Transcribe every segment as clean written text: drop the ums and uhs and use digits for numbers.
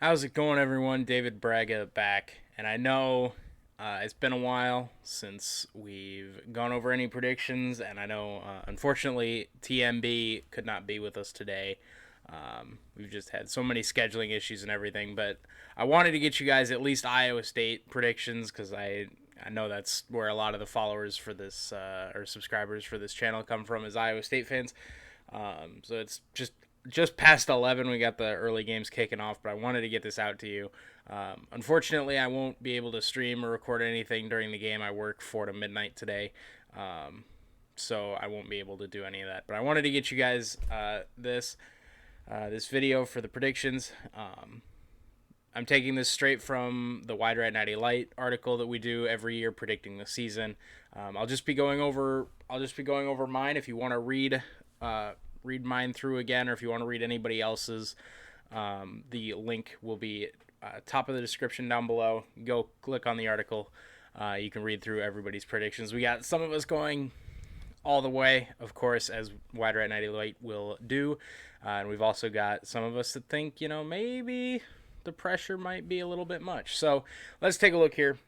How's it going, everyone? David Braga back, and I know it's been a while since we've gone over any predictions, and I know, unfortunately, TMB could not be with us today. We've just had so many scheduling issues and everything, but I wanted to get you guys at least Iowa State predictions because I know that's where a lot of the followers for this or subscribers for this channel come from is Iowa State fans. So it's just past 11. We got the early games kicking off, but I wanted to get this out to you. Unfortunately, I won't be able to stream or record anything during the game. I work 4 to midnight today, so I won't be able to do any of that. But I wanted to get you guys this video for the predictions. I'm taking this straight from the Wide Rat 90 Light article that we do every year predicting the season. I'll just be going over mine. If you want to read mine through again, or if you want to read anybody else's, the link will be top of the description down below. Go click on the article. You can read through everybody's predictions. We got some of us going all the way, of course, as Wide Rat 90 Light will do. And we've also got some of us that think, maybe the pressure might be a little bit much. So let's take a look here.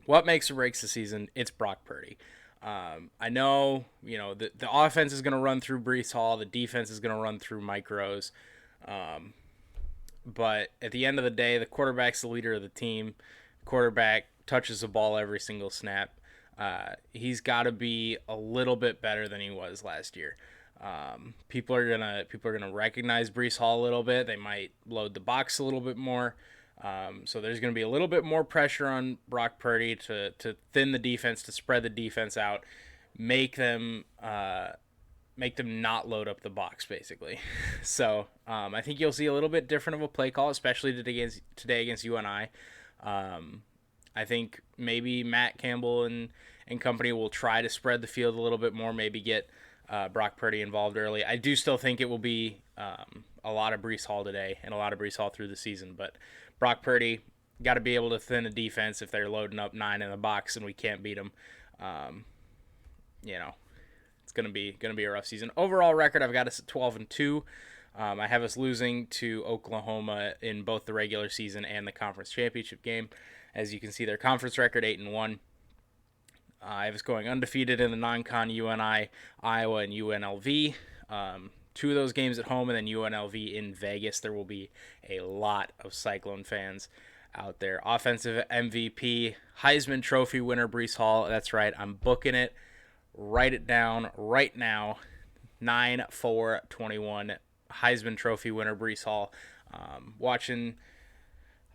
What makes or breaks the season? It's Brock Purdy. I know, the offense is going to run through Breece Hall. The defense is going to run through Mike Rose. But at the end of the day, the quarterback's the leader of the team. Quarterback touches the ball every single snap. He's got to be a little bit better than he was last year. People are gonna recognize Breece Hall a little bit. They might load the box a little bit more. So there's going to be a little bit more pressure on Brock Purdy to thin the defense, to spread the defense out, make them not load up the box, basically. So I think you'll see a little bit different of a play call, especially today against UNI. I think maybe Matt Campbell and company will try to spread the field a little bit more, maybe get Brock Purdy involved early. I do still think it will be a lot of Breece Hall today and a lot of Breece Hall through the season, but Brock Purdy got to be able to thin a defense if they're loading up 9 in the box and we can't beat them. It's gonna be a rough season. Overall record, I've got us at 12-2. I have us losing to Oklahoma in both the regular season and the conference championship game. As you can see, their conference record 8-1. I have us going undefeated in the non-con UNI, Iowa, and UNLV. 2 of those games at home, and then UNLV in Vegas. There will be a lot of Cyclone fans out there. Offensive MVP, Heisman Trophy winner Breece Hall. That's right, I'm booking it. Write it down right now. 9-4-21. Heisman Trophy winner Breece Hall. Watching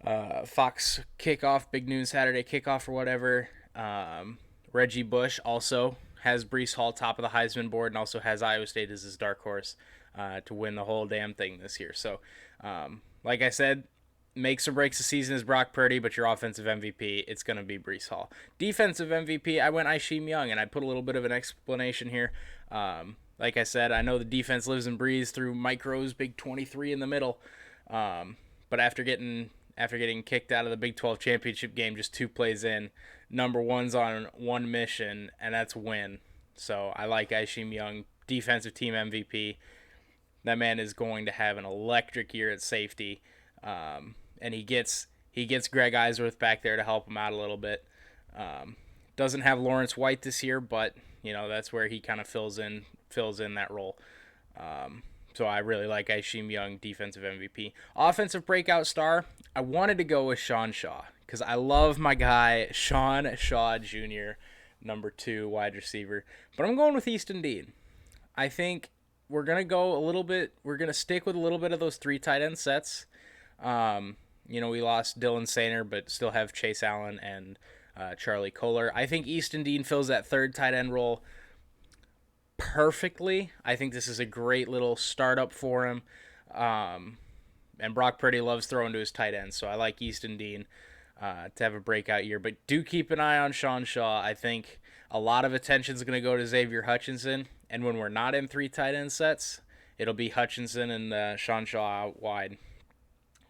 Fox kickoff, Big Noon Saturday kickoff or whatever. Reggie Bush also has Breece Hall top of the Heisman board and also has Iowa State as his dark horse to win the whole damn thing this year. So, like I said, makes or breaks the season is Brock Purdy, but your offensive MVP, it's going to be Breece Hall. Defensive MVP, I went Isheem Young, and I put a little bit of an explanation here. Like I said, I know the defense lives and breathes through Mike Rose, big 23 in the middle. But after getting kicked out of the Big 12 championship game just 2 plays in, number one's on one mission, and that's win. So I like Isheem Young, defensive team MVP. That man is going to have an electric year at safety, and he gets Greg Eisworth back there to help him out a little bit. Doesn't have Lawrence White this year, but that's where he kind of fills in that role. So I really like Isheem Young, defensive MVP. Offensive breakout star, I wanted to go with Sean Shaw because I love my guy, Sean Shaw Jr., number 2 wide receiver. But I'm going with Easton Dean. I think we're going to stick with a little bit of those 3 tight end sets. We lost Dylan Sainer, but still have Chase Allen and Charlie Kohler. I think Easton Dean fills that 3rd tight end role perfectly. I think this is a great little startup for him. And Brock Purdy loves throwing to his tight ends, so I like Easton Dean to have a breakout year. But do keep an eye on Sean Shaw. I think a lot of attention is going to go to Xavier Hutchinson, and when we're not in 3 tight end sets, it'll be Hutchinson and Sean Shaw out wide.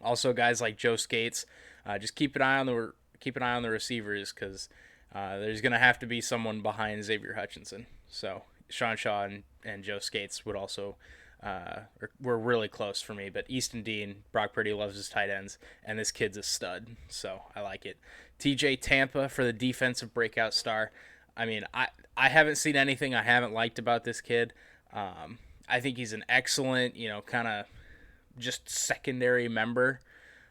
Also, guys like Joe Skates, just keep an eye on the receivers because there's going to have to be someone behind Xavier Hutchinson. So Sean Shaw and Joe Skates would also were really close for me. But Easton Dean, Brock Purdy loves his tight ends, and this kid's a stud, so I like it. TJ Tampa for the defensive breakout star. I mean, I haven't seen anything I haven't liked about this kid. I think he's an excellent, kind of just secondary member.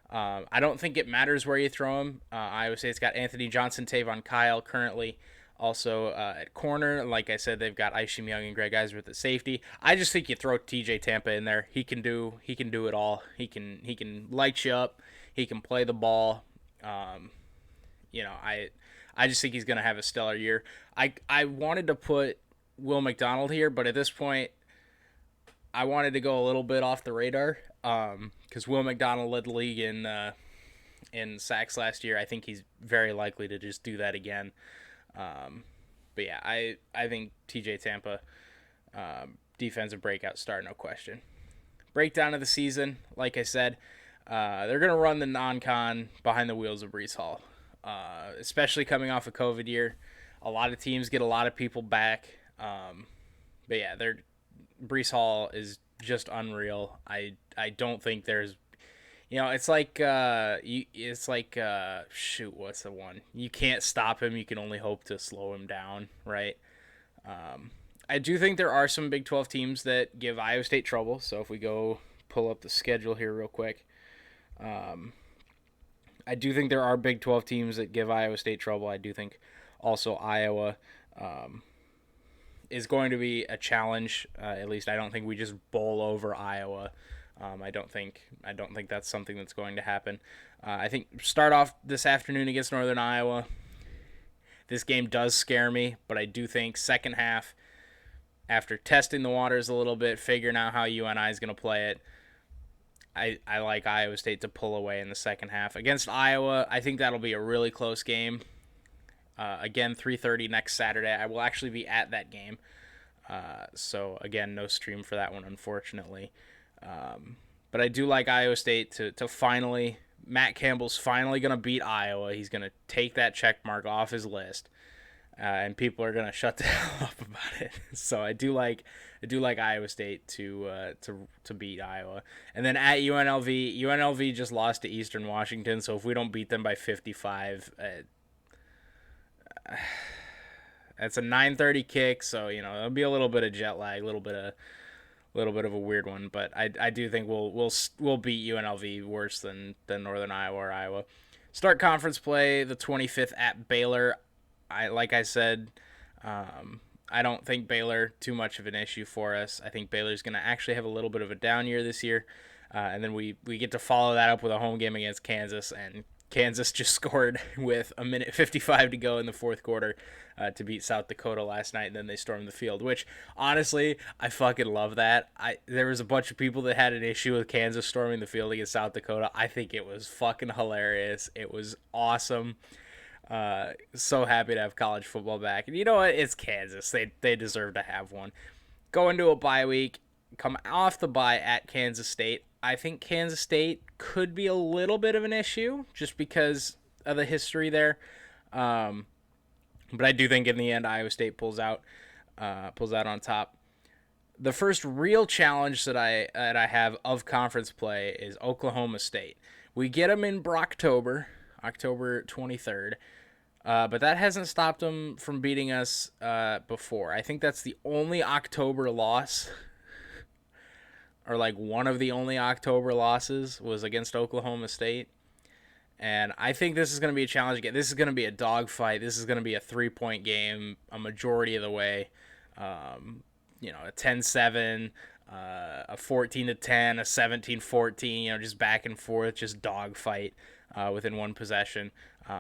I don't think it matters where you throw him. Iowa State's got Anthony Johnson, Tavon Kyle currently. Also at corner, like I said, they've got Isham Young and Greg Eisworth at safety. I just think you throw TJ Tampa in there. He can do it all. He can light you up. He can play the ball. I just think he's going to have a stellar year. I wanted to put Will McDonald here, but at this point, I wanted to go a little bit off the radar because Will McDonald led the league in sacks last year. I think he's very likely to just do that again. But yeah, I think TJ Tampa, defensive breakout star, no question. Breakdown of the season, like I said, they're going to run the non-con behind the wheels of Breece Hall, especially coming off a COVID year. A lot of teams get a lot of people back. But yeah, Breece Hall is just unreal. I don't think there's, it's like shoot, what's the one? You can't stop him. You can only hope to slow him down, right? I do think there are some Big 12 teams that give Iowa State trouble. So if we go pull up the schedule here real quick, I do think there are Big 12 teams that give Iowa State trouble. I do think also Iowa is going to be a challenge. At least I don't think we just bowl over Iowa. I don't think that's something that's going to happen. I think start off this afternoon against Northern Iowa. This game does scare me, but I do think second half, after testing the waters a little bit, figuring out how UNI is going to play it, I like Iowa State to pull away in the second half. Against Iowa, I think that'll be a really close game. Again, 3:30 next Saturday. I will actually be at that game. So, again, no stream for that one, unfortunately. But I do like Iowa State to finally – Matt Campbell's finally going to beat Iowa. He's going to take that check mark off his list. And people are going to shut the hell up about it. So I do like Iowa State to beat Iowa. And then at UNLV just lost to Eastern Washington. So if we don't beat them by 55, it's a 9:30 kick. So it'll be a little bit of jet lag, a little bit of a weird one. But I do think we'll beat UNLV worse than Northern Iowa or Iowa. Start conference play the 25th at Baylor. Like I said, I don't think Baylor too much of an issue for us. I think Baylor's going to actually have a little bit of a down year this year. And then we get to follow that up with a home game against Kansas. And Kansas just scored with 1:55 to go in the fourth quarter to beat South Dakota last night. And then they stormed the field, which, honestly, I fucking love that. There was a bunch of people that had an issue with Kansas storming the field against South Dakota. I think it was fucking hilarious. It was awesome. So happy to have college football back. And you know what? It's Kansas. They deserve to have one. Go into a bye week. Come off the bye at Kansas State. I think Kansas State could be a little bit of an issue just because of the history there. But I do think in the end Iowa State pulls out on top. The first real challenge that I have of conference play is Oklahoma State. We get them in October 23rd. But that hasn't stopped them from beating us before. I think that's the only October loss, or like one of the only October losses, was against Oklahoma State. And I think this is going to be a challenge again. This is going to be a dogfight. This is going to be a 3-point game a majority of the way. A 10-7, a 14-10, a 17-14, just back and forth, just dogfight within one possession.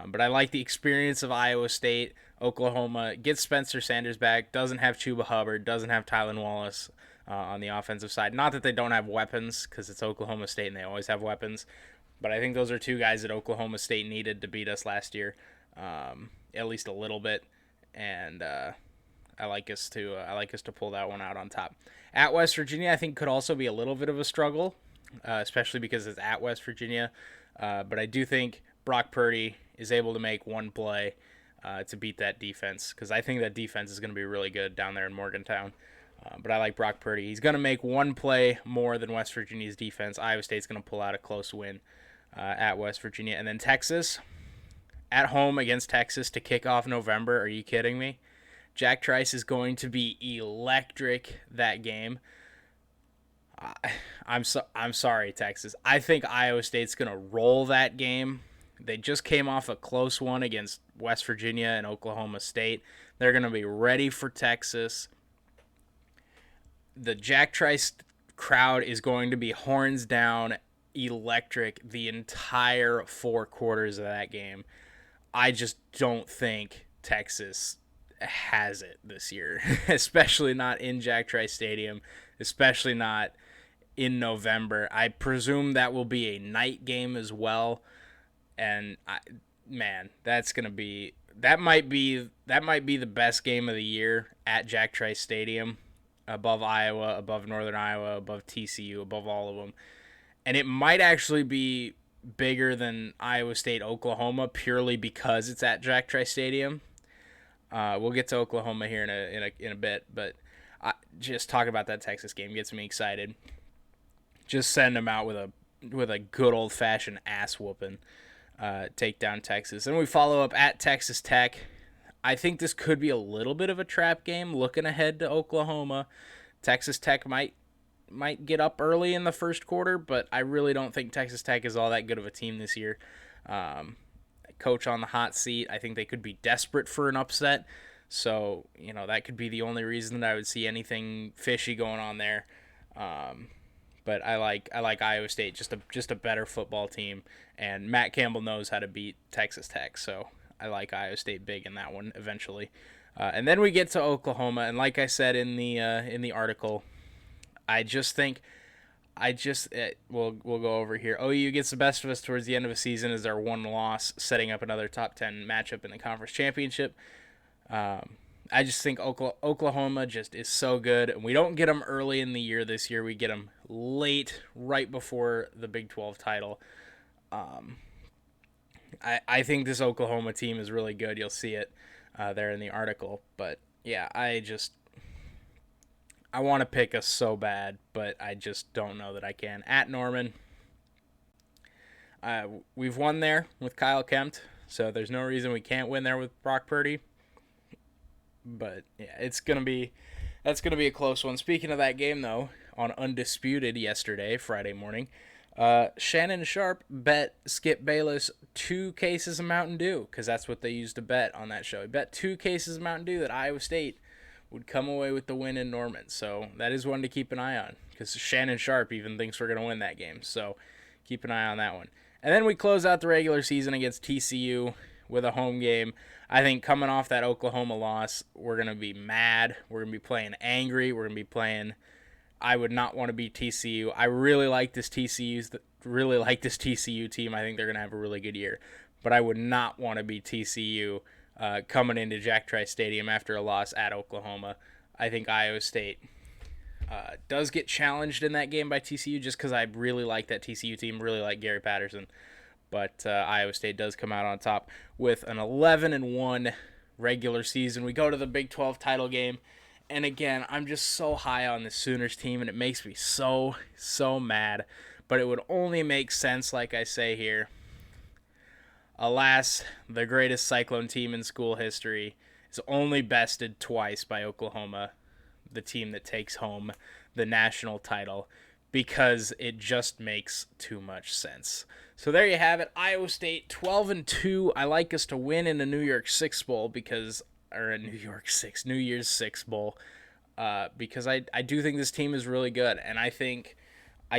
But I like the experience of Iowa State. Oklahoma gets Spencer Sanders back, doesn't have Chuba Hubbard, doesn't have Tylan Wallace on the offensive side. Not that they don't have weapons, because it's Oklahoma State and they always have weapons. But I think those are two guys that Oklahoma State needed to beat us last year, at least a little bit. And I like us to pull that one out on top. At West Virginia, I think could also be a little bit of a struggle, especially because it's at West Virginia. But I do think Brock Purdy is able to make one play to beat that defense, because I think that defense is going to be really good down there in Morgantown. But I like Brock Purdy. He's going to make one play more than West Virginia's defense. Iowa State's going to pull out a close win at West Virginia. And then Texas, at home against Texas to kick off November. Are you kidding me? Jack Trice is going to be electric that game. I'm sorry, Texas. I think Iowa State's going to roll that game. They just came off a close one against West Virginia and Oklahoma State. They're going to be ready for Texas. The Jack Trice crowd is going to be horns down, electric the entire 4 quarters of that game. I just don't think Texas has it this year, especially not in Jack Trice Stadium, especially not in November. I presume that will be a night game as well, and that might be the best game of the year at Jack Trice Stadium, above Iowa, above Northern Iowa, above TCU, above all of them, and it might actually be bigger than Iowa State Oklahoma purely because it's at Jack Trice Stadium. We'll get to Oklahoma here in a bit, but just talking about that Texas game gets me excited. Just send them out with a good old fashioned ass whooping, take down Texas. And we follow up at Texas Tech. I think this could be a little bit of a trap game. Looking ahead to Oklahoma, Texas Tech might get up early in the first quarter, but I really don't think Texas Tech is all that good of a team this year. Coach on the hot seat. I think they could be desperate for an upset. So, that could be the only reason that I would see anything fishy going on there. But I like Iowa State, just a better football team, and Matt Campbell knows how to beat Texas Tech. So I like Iowa State big in that one eventually. And then we get to Oklahoma, and like I said in the article, we'll go over here. OU gets the best of us towards the end of the season as their one loss, setting up another top 10 matchup in the conference championship. I just think Oklahoma just is so good, and we don't get them early in the year this year. We get them late, right before the Big 12 title. I think this Oklahoma team is really good. You'll see it there in the article. But, yeah, I want to pick us so bad, but I just don't know that I can. At Norman, we've won there with Kyle Kempt, so there's no reason we can't win there with Brock Purdy. But yeah, that's gonna be a close one. Speaking of that game, though, on Undisputed yesterday, Friday morning, Shannon Sharp bet Skip Bayless 2 cases of Mountain Dew, because that's what they used to bet on that show. He bet 2 cases of Mountain Dew that Iowa State would come away with the win in Norman. So that is one to keep an eye on, because Shannon Sharp even thinks we're going to win that game. So keep an eye on that one. And then we close out the regular season against TCU with a home game. I think coming off that Oklahoma loss, we're going to be mad. We're going to be playing angry. We're going to be playing, I would not want to beat TCU. I really like this TCU team. I think they're going to have a really good year. But I would not want to beat TCU coming into Jack Trice Stadium after a loss at Oklahoma. I think Iowa State does get challenged in that game by TCU just because I really like that TCU team, really like Gary Patterson. But Iowa State does come out on top with an 11-1 regular season. We go to the Big 12 title game, and again, I'm just so high on the Sooners team, and it makes me so mad. But it would only make sense, like I say here. Alas, the greatest Cyclone team in school history is only bested twice by Oklahoma, the team that takes home the national title, because it just makes too much sense. So there you have it. Iowa State 12-2. I like us to win in the New Year's Six Bowl because I do think this team is really good, and I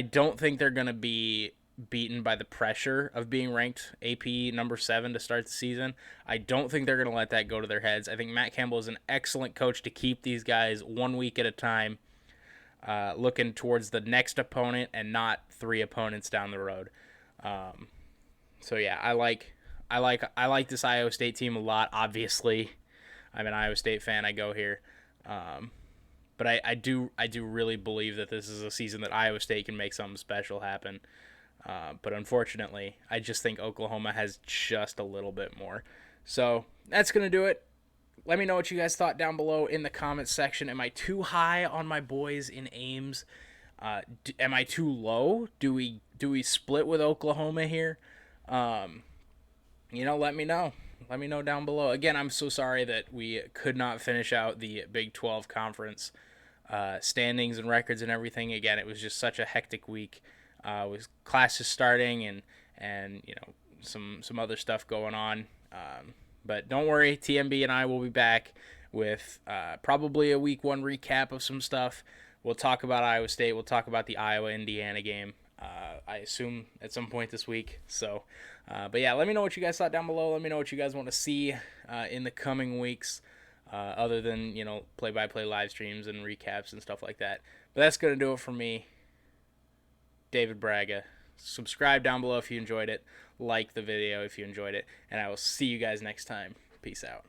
don't think they're going to be beaten by the pressure of being ranked AP number 7 to start the season. I don't think they're going to let that go to their heads. I think Matt Campbell is an excellent coach to keep these guys 1 week at a time, looking towards the next opponent and not 3 opponents down the road. So yeah, I like this Iowa State team a lot. Obviously, I'm an Iowa State fan. I go here, but I do really believe that this is a season that Iowa State can make something special happen. But unfortunately, I just think Oklahoma has just a little bit more. So that's gonna do it. let me know what you guys thought down below in the comments section. Am I too high on my boys in Ames? Am I too low? Do we split with Oklahoma here? Let me know. Let me know down below. Again, I'm so sorry that we could not finish out the Big 12 conference standings and records and everything. Again, it was just such a hectic week with classes starting and some other stuff going on. But don't worry, TMB and I will be back with probably a week 1 recap of some stuff. We'll talk about Iowa State. We'll talk about the Iowa-Indiana game. I assume at some point this week. So, but yeah, let me know what you guys thought down below. Let me know what you guys want to see in the coming weeks, other than play-by-play live streams and recaps and stuff like that. But that's gonna do it for me, David Braga. Subscribe down below if you enjoyed it. Like the video if you enjoyed it, and I will see you guys next time. Peace out.